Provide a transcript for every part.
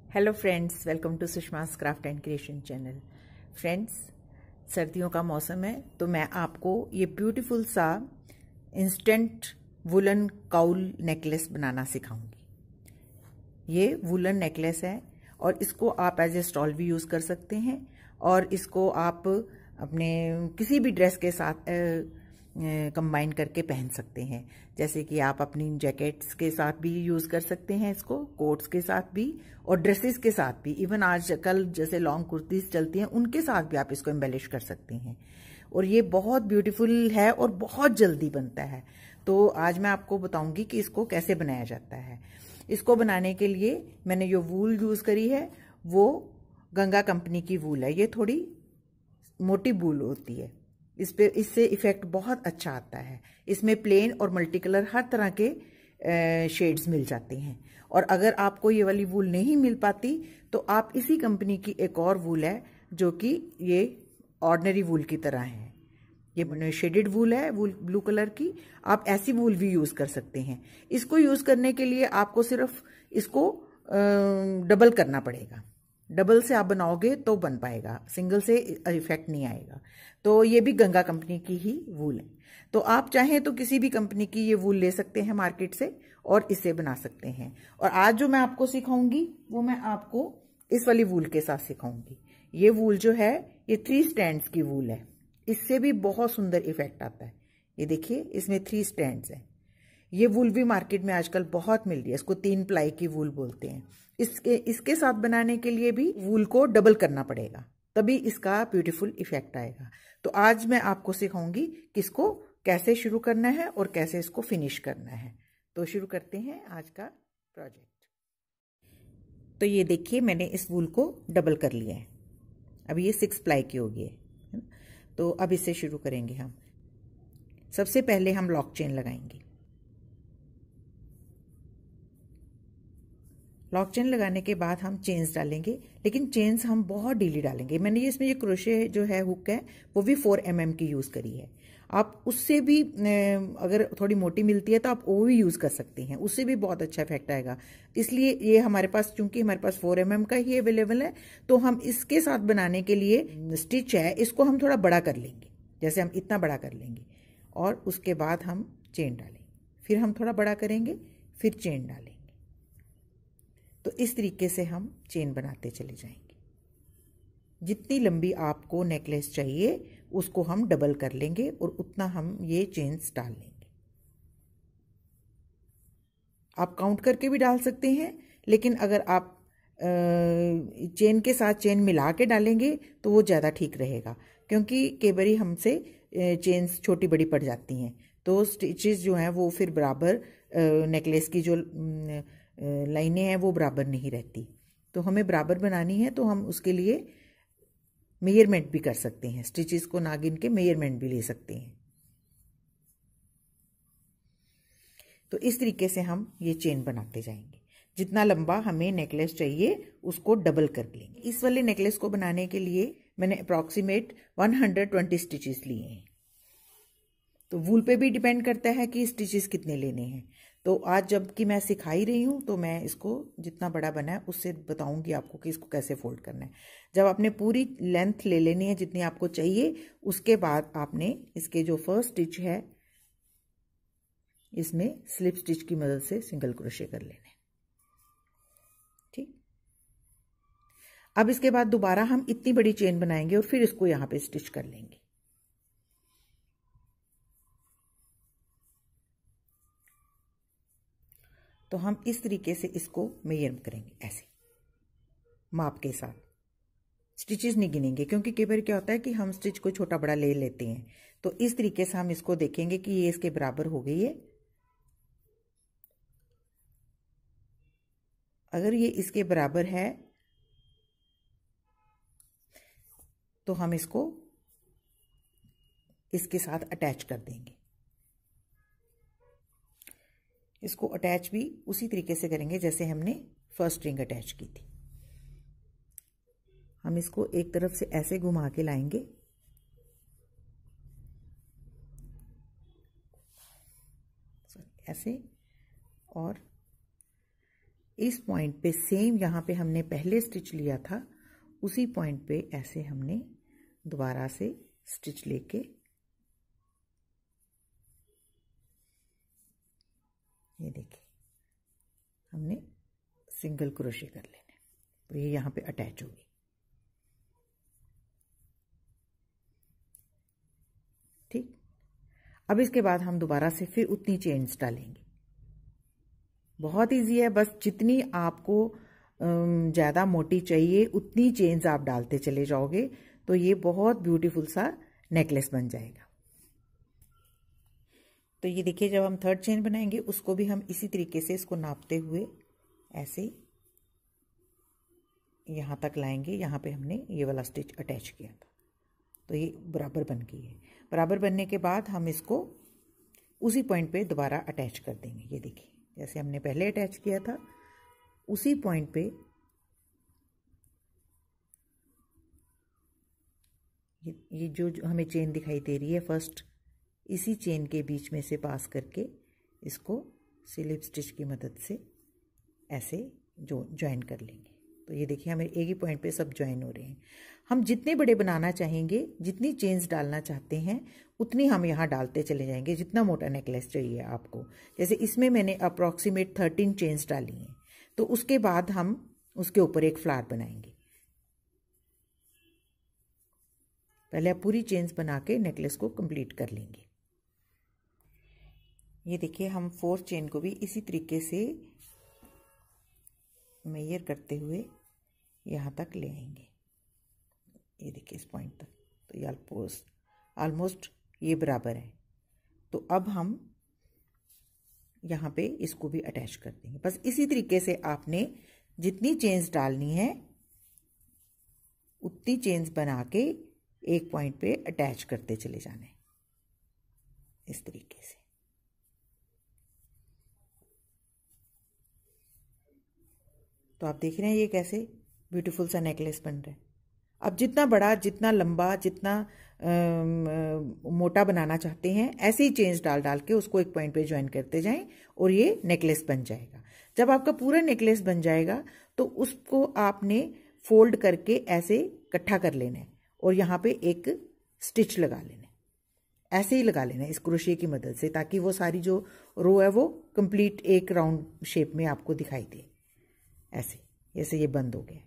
Hello friends, welcome to Sushma's craft and creation channel. Friends, सर्दियों का मौसम है तो मैं आपको ये ब्यूटीफुल सा इंस्टेंट वुलन काउल नेकलेस बनाना सिखाऊंगी। ये वुलन नेकलेस है और इसको आप एज ए स्टॉल भी यूज़ कर सकते हैं और इसको आप अपने किसी भी ड्रेस के साथ कंबाइन करके पहन सकते हैं। जैसे कि आप अपनी जैकेट्स के साथ भी यूज़ कर सकते हैं इसको, कोट्स के साथ भी और ड्रेसेस के साथ भी। इवन आजकल जैसे लॉन्ग कुर्तीज चलती हैं उनके साथ भी आप इसको एम्बेलिश कर सकते हैं। और ये बहुत ब्यूटीफुल है और बहुत जल्दी बनता है। तो आज मैं आपको बताऊंगी कि इसको कैसे बनाया जाता है। इसको बनाने के लिए मैंने जो वूल यूज़ करी है वो गंगा कंपनी की वूल है। ये थोड़ी मोटी वूल होती है, इससे इफेक्ट बहुत अच्छा आता है। इसमें प्लेन और मल्टी कलर हर तरह के शेड्स मिल जाते हैं। और अगर आपको ये वाली वूल नहीं मिल पाती तो आप इसी कंपनी की एक और वूल है जो कि ये ऑर्डिनरी वूल की तरह है। ये शेडेड वूल है, वूल ब्लू कलर की। आप ऐसी वूल भी यूज कर सकते हैं। इसको यूज करने के लिए आपको सिर्फ इसको डबल करना पड़ेगा। डबल से आप बनाओगे तो बन पाएगा, सिंगल से इफेक्ट नहीं आएगा। तो ये भी गंगा कंपनी की ही वूल है। तो आप चाहें तो किसी भी कंपनी की ये वूल ले सकते हैं मार्केट से और इसे बना सकते हैं। और आज जो मैं आपको सिखाऊंगी वो मैं आपको इस वाली वूल के साथ सिखाऊंगी। ये वूल जो है ये 3 स्टैंड्स की वूल है। इससे भी बहुत सुंदर इफेक्ट आता है। ये देखिए, इसमें 3 स्टैंड्स हैं। ये वूल भी मार्केट में आजकल बहुत मिल रही है। इसको 3 प्लाई की वूल बोलते हैं। इसके साथ बनाने के लिए भी वूल को डबल करना पड़ेगा, तभी इसका ब्यूटीफुल इफेक्ट आएगा। तो आज मैं आपको सिखाऊंगी कि इसको कैसे शुरू करना है और कैसे इसको फिनिश करना है। तो शुरू करते हैं आज का प्रोजेक्ट। तो ये देखिए, मैंने इस वूल को डबल कर लिया है। अब ये 6 प्लाई की हो गई है। तो अब इससे शुरू करेंगे हम। सबसे पहले हम लॉक चेन लगाएंगे। लॉक चेन लगाने के बाद हम चेन्स डालेंगे, लेकिन चेन्स हम बहुत ढीली डालेंगे। मैंने इसमें ये क्रोशे जो है हुक है वो भी 4 mm की यूज़ करी है। आप उससे भी अगर थोड़ी मोटी मिलती है तो आप वो भी यूज़ कर सकते हैं, उससे भी बहुत अच्छा इफेक्ट आएगा। इसलिए ये हमारे पास, चूंकि हमारे पास 4 mm का ही अवेलेबल है, तो हम इसके साथ बनाने के लिए स्टिच है इसको हम थोड़ा बड़ा कर लेंगे। जैसे हम इतना बड़ा कर लेंगे और उसके बाद हम चेन डालेंगे, फिर हम थोड़ा बड़ा करेंगे, फिर चेन डालेंगे। तो इस तरीके से हम चेन बनाते चले जाएंगे। जितनी लंबी आपको नेकलेस चाहिए उसको हम डबल कर लेंगे और उतना हम ये चेन्स डाल लेंगे। आप काउंट करके भी डाल सकते हैं, लेकिन अगर आप चेन के साथ चेन मिला के डालेंगे तो वो ज़्यादा ठीक रहेगा, क्योंकि कई बार हमसे चेन्स छोटी बड़ी पड़ जाती हैं तो स्टिचेस जो हैं वो फिर बराबर, नेकलेस की जो लाइनें हैं वो बराबर नहीं रहती। तो हमें बराबर बनानी है तो हम उसके लिए मेजरमेंट भी कर सकते हैं। स्टिचेस को ना गिन के मेजरमेंट भी ले सकते हैं। तो इस तरीके से हम ये चेन बनाते जाएंगे। जितना लंबा हमें नेकलेस चाहिए उसको डबल कर लेंगे। इस वाले नेकलेस को बनाने के लिए मैंने अप्रॉक्सीमेट 120 स्टिचेस लिए हैं। तो वूल पे भी डिपेंड करता है कि स्टिचेस कितने लेने हैं। तो आज जबकि मैं सिखाई रही हूँ तो मैं इसको जितना बड़ा बना है उससे बताऊंगी आपको कि इसको कैसे फोल्ड करना है। जब आपने पूरी लेंथ ले लेनी है जितनी आपको चाहिए, उसके बाद आपने इसके जो फर्स्ट स्टिच है इसमें स्लिप स्टिच की मदद से सिंगल क्रोशे कर लेने। ठीक। अब इसके बाद दोबारा हम इतनी बड़ी चेन बनाएंगे और फिर इसको यहां पे स्टिच कर लेंगे। तो हम इस तरीके से इसको मेजर करेंगे, ऐसे माप के साथ। स्टिचेस नहीं गिनेंगे, क्योंकि कई बार क्या होता है कि हम स्टिच को छोटा बड़ा ले लेते हैं। तो इस तरीके से हम इसको देखेंगे कि ये इसके बराबर हो गई है। अगर ये इसके बराबर है तो हम इसको इसके साथ अटैच कर देंगे। इसको अटैच भी उसी तरीके से करेंगे जैसे हमने फर्स्ट रिंग अटैच की थी। हम इसको एक तरफ से ऐसे घुमा के लाएंगे, ऐसे, और इस पॉइंट पे सेम यहाँ पे हमने पहले स्टिच लिया था, उसी पॉइंट पे ऐसे हमने दोबारा से स्टिच लेके ये देखिए हमने सिंगल क्रोशे कर लेने, तो ये यहाँ पे अटैच होगी। ठीक, अब इसके बाद हम दोबारा से फिर उतनी चेन्स डालेंगे। बहुत इजी है, बस जितनी आपको ज़्यादा मोटी चाहिए उतनी चेन्स आप डालते चले जाओगे तो ये बहुत ब्यूटीफुल सा नेकलेस बन जाएगा। तो ये देखिए जब हम थर्ड चेन बनाएंगे उसको भी हम इसी तरीके से इसको नापते हुए ऐसे यहाँ तक लाएंगे। यहाँ पे हमने ये वाला स्टिच अटैच किया था, तो ये बराबर बन गई है। बराबर बनने के बाद हम इसको उसी पॉइंट पे दोबारा अटैच कर देंगे। ये देखिए जैसे हमने पहले अटैच किया था उसी पॉइंट पे ये जो हमें चेन दिखाई दे रही है फर्स्ट, इसी चेन के बीच में से पास करके इसको स्लिप स्टिच की मदद से ऐसे जो ज्वाइन कर लेंगे। तो ये देखिए हमें एक ही पॉइंट पे सब ज्वाइन हो रहे हैं। हम जितने बड़े बनाना चाहेंगे, जितनी चेन्स डालना चाहते हैं उतनी हम यहाँ डालते चले जाएंगे, जितना मोटा नेकलेस चाहिए आपको। जैसे इसमें मैंने अप्रॉक्सीमेट 13 चेन्स डाली हैं, तो उसके बाद हम उसके ऊपर एक फ्लावर बनाएंगे। पहले आप पूरी चेन्स बना के नेकलेस को कंप्लीट कर लेंगे। ये देखिए हम 4th चेन को भी इसी तरीके से मेजर करते हुए यहाँ तक ले आएंगे। ये देखिए इस पॉइंट तक, तो ये ऑलमोस्ट ये बराबर है। तो अब हम यहाँ पे इसको भी अटैच कर देंगे। बस इसी तरीके से आपने जितनी चेन्स डालनी है उतनी चेन्स बना के एक पॉइंट पे अटैच करते चले जाना है इस तरीके से। तो आप देख रहे हैं ये कैसे ब्यूटीफुल सा नेकलेस बन रहा है। अब जितना बड़ा, जितना लंबा, जितना मोटा बनाना चाहते हैं ऐसे ही चेन्स डाल डाल के उसको एक पॉइंट पे ज्वाइन करते जाएं और ये नेकलेस बन जाएगा। जब आपका पूरा नेकलेस बन जाएगा तो उसको आपने फोल्ड करके ऐसे इकट्ठा कर लेना है और यहाँ पे एक स्टिच लगा लेना है। ऐसे ही लगा लेना है इस क्रोशे की मदद से, ताकि वो सारी जो रो है वो कंप्लीट एक राउंड शेप में आपको दिखाई दे। ऐसे जैसे ये बंद हो गया,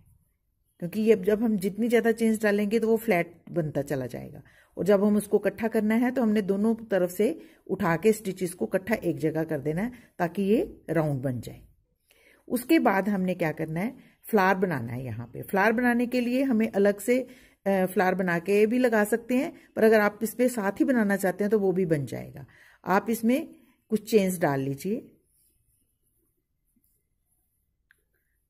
क्योंकि ये जब हम जितनी ज़्यादा चेन्स डालेंगे तो वो फ्लैट बनता चला जाएगा। और जब हम उसको इकट्ठा करना है तो हमने दोनों तरफ से उठा के स्टिचेस को इकट्ठा एक जगह कर देना है ताकि ये राउंड बन जाए। उसके बाद हमने क्या करना है, फ्लावर बनाना है। यहाँ पे फ्लावर बनाने के लिए हमें अलग से फ्लावर बना के भी लगा सकते हैं, पर अगर आप इस पे साथ ही बनाना चाहते हैं तो वो भी बन जाएगा। आप इसमें कुछ चेन्स डाल लीजिए,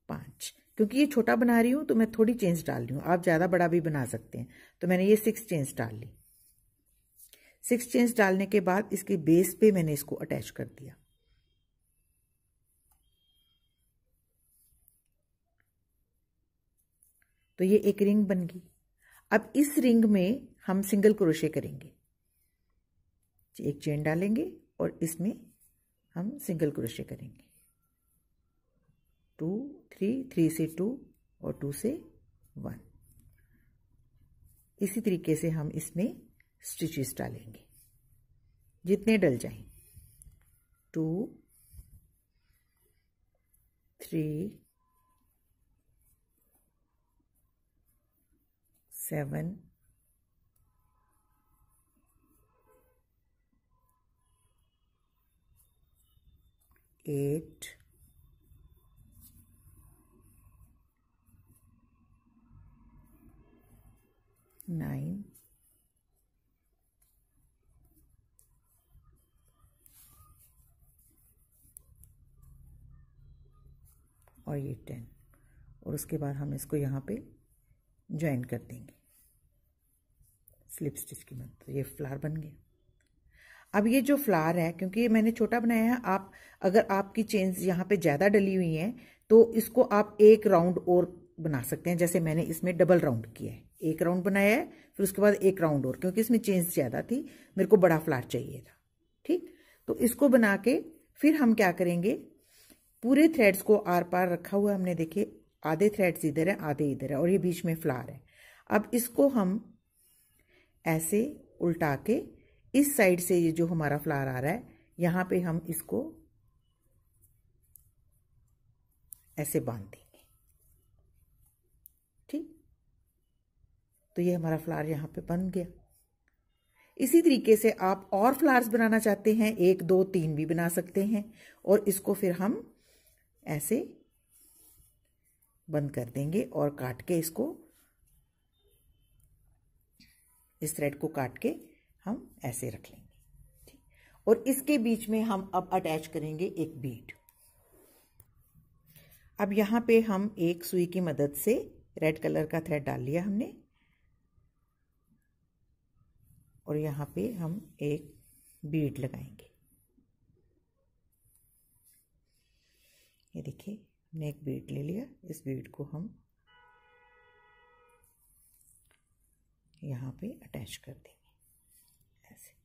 5, क्योंकि ये छोटा बना रही हूँ तो मैं थोड़ी चेन्स डाल रही हूँ। आप ज़्यादा बड़ा भी बना सकते हैं। तो मैंने ये 6 चेन्स डाल ली। 6 चेन्स डालने के बाद इसके बेस पे मैंने इसको अटैच कर दिया। तो ये एक रिंग बन गई। अब इस रिंग में हम सिंगल क्रोशे करेंगे। एक चेन डालेंगे और इसमें हम सिंगल क्रोशे करेंगे। 2, 3, 3 से 2 और 2 से 1। इसी तरीके से हम इसमें स्टिचेस डालेंगे जितने डल जाएं। 2, 3, 7, 8, 9, और ये 10। और उसके बाद हम इसको यहाँ पे ज्वाइन कर देंगे स्लिप स्टिच की मदद। तो ये फ्लावर बन गया। अब ये जो फ्लावर है, क्योंकि ये मैंने छोटा बनाया है, आप अगर आपकी चेन्स यहाँ पे ज़्यादा डली हुई हैं तो इसको आप एक राउंड और बना सकते हैं। जैसे मैंने इसमें डबल राउंड किया है, एक राउंड बनाया है, फिर उसके बाद एक राउंड और, क्योंकि इसमें चेन्स ज़्यादा थी, मेरे को बड़ा फ्लावर चाहिए था। ठीक, तो इसको बना के फिर हम क्या करेंगे, पूरे थ्रेड्स को आर पार रखा हुआ हमने, देखे आधे थ्रेड्स इधर है आधे इधर है और ये बीच में फ्लावर है। अब इसको हम ऐसे उल्टा के इस साइड से ये जो हमारा फ्लावर आ रहा है यहाँ पे हम इसको ऐसे बांध देंगे। ठीक, तो ये हमारा फ्लावर यहाँ पे बन गया। इसी तरीके से आप और फ्लावर्स बनाना चाहते हैं, 1 2 3 भी बना सकते हैं और इसको फिर हम ऐसे बंद कर देंगे और काट के इसको, इस थ्रेड को काट के हम ऐसे रख लेंगे। ठीक, और इसके बीच में हम अब अटैच करेंगे एक बीड। अब यहाँ पे हम एक सुई की मदद से रेड कलर का थ्रेड डाल लिया हमने और यहाँ पे हम एक बीड लगाएंगे। ये देखिए हमने एक बीड ले लिया, इस बीड को हम यहाँ पे अटैच कर देंगे ऐसे।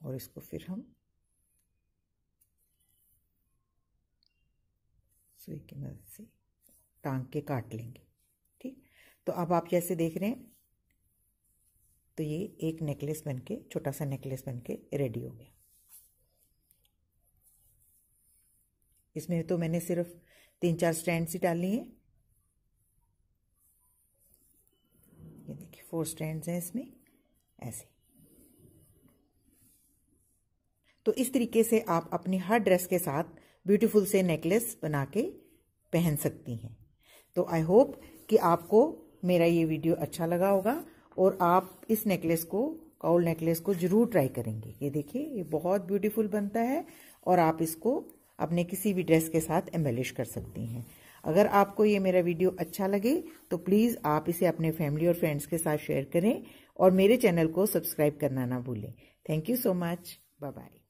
और इसको फिर हम सुई की मदद से टांग के काट लेंगे। ठीक, तो अब आप जैसे देख रहे हैं तो ये एक नेकलेस बनके, छोटा सा नेकलेस बनके रेडी हो गया। इसमें तो मैंने सिर्फ 3-4 स्ट्रैंड्स ही डाली हैं। ये देखिए 4 स्ट्रैंड्स हैं इसमें ऐसे। तो इस तरीके से आप अपनी हर ड्रेस के साथ ब्यूटीफुल से नेकलेस बना के पहन सकती हैं। तो आई होप कि आपको मेरा ये वीडियो अच्छा लगा होगा और आप इस नेकलेस को, काउल नेकलेस को जरूर ट्राई करेंगे। ये देखिए ये बहुत ब्यूटीफुल बनता है और आप इसको अपने किसी भी ड्रेस के साथ एम्बेलिश कर सकती हैं। अगर आपको ये मेरा वीडियो अच्छा लगे तो प्लीज़ आप इसे अपने फैमिली और फ्रेंड्स के साथ शेयर करें और मेरे चैनल को सब्सक्राइब करना ना भूलें। Thank you so much, bye bye.